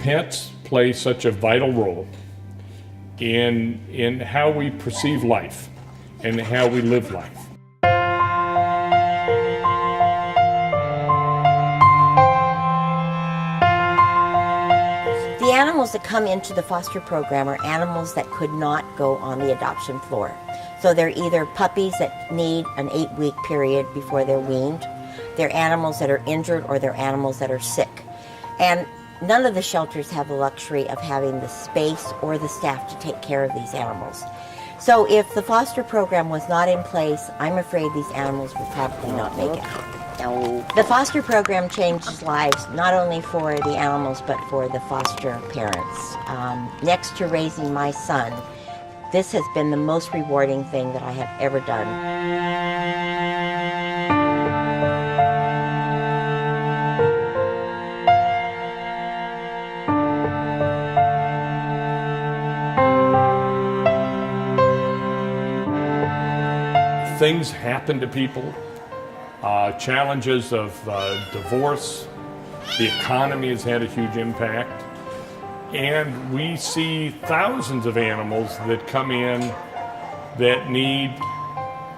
pets play such a vital role in how we perceive life and how we live life. The animals that come into the foster program are animals that could not go on the adoption floor. So they're either puppies that need an 8-week period before they're weaned, they're animals that are injured, or they're animals that are sick. And none of the shelters have the luxury of having the space or the staff to take care of these animals. So if the foster program was not in place, I'm afraid these animals would probably not make it. The foster program changes lives not only for the animals but for the foster parents. Next to raising my son, this has been the most rewarding thing that I have ever done. Things happen to people. Challenges of divorce, the economy has had a huge impact, and we see thousands of animals that come in that need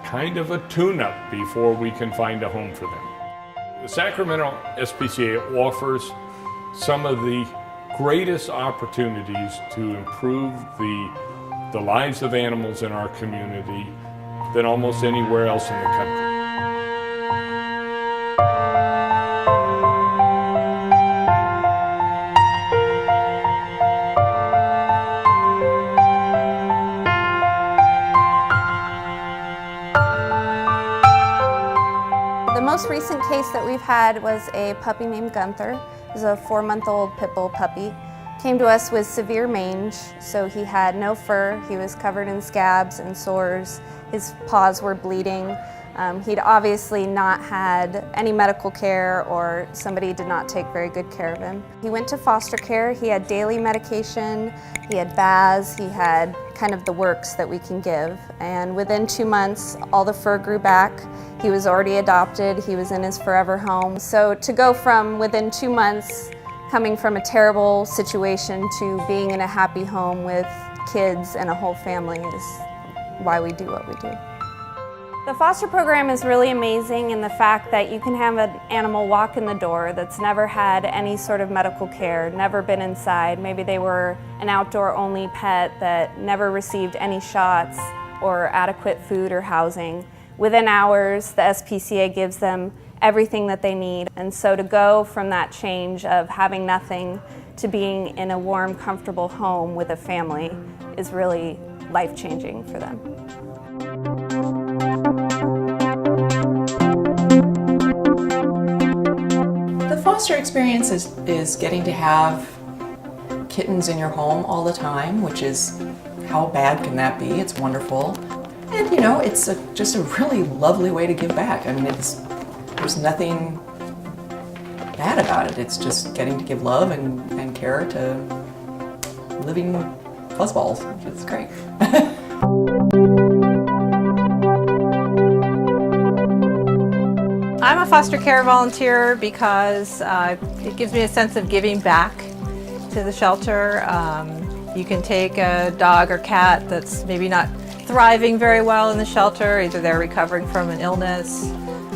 kind of a tune-up before we can find a home for them. The Sacramento SPCA offers some of the greatest opportunities to improve the lives of animals in our community than almost anywhere else in the country. The most recent case that we've had was a puppy named Gunther. He was a 4-month-old pit bull puppy. Came to us with severe mange, so he had no fur, he was covered in scabs and sores, his paws were bleeding. He'd obviously not had any medical care, or somebody did not take very good care of him. He went to foster care, he had daily medication, he had baths, he had kind of the works that we can give. And within 2 months, all the fur grew back. He was already adopted, he was in his forever home. So to go from within 2 months coming from a terrible situation to being in a happy home with kids and a whole family is why we do what we do. The foster program is really amazing in the fact that you can have an animal walk in the door that's never had any sort of medical care, never been inside. Maybe they were an outdoor-only pet that never received any shots or adequate food or housing. Within hours, the SPCA gives them everything that they need. And so to go from that change of having nothing to being in a warm, comfortable home with a family is really life-changing for them. The foster experience is getting to have kittens in your home all the time, which is, how bad can that be? It's wonderful. And you know, it's just a really lovely way to give back. I mean, there's nothing bad about it. It's just getting to give love and care to living fuzzballs, which is great. I'm a foster care volunteer because it gives me a sense of giving back to the shelter. You can take a dog or cat that's maybe not thriving very well in the shelter. Either they're recovering from an illness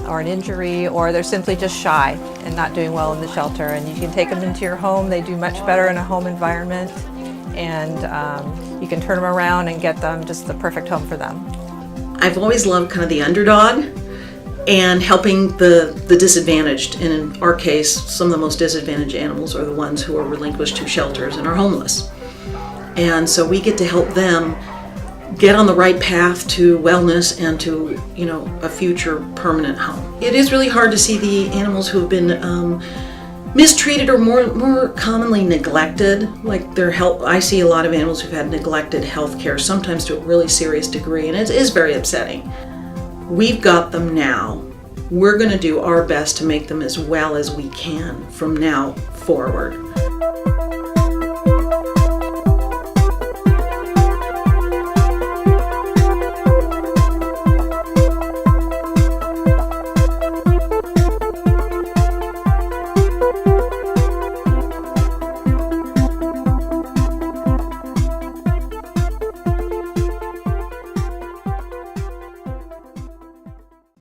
or an injury, or they're simply just shy and not doing well in the shelter. And you can take them into your home. They do much better in a home environment, and you can turn them around and get them just the perfect home for them. I've always loved kind of the underdog and helping the disadvantaged. And in our case, some of the most disadvantaged animals are the ones who are relinquished to shelters and are homeless. And so we get to help them get on the right path to wellness and to, you know, a future permanent home. It is really hard to see the animals who have been mistreated or more commonly neglected, like their health. I see a lot of animals who've had neglected health care, sometimes to a really serious degree, and it is very upsetting. We've got them now. We're going to do our best to make them as well as we can from now forward.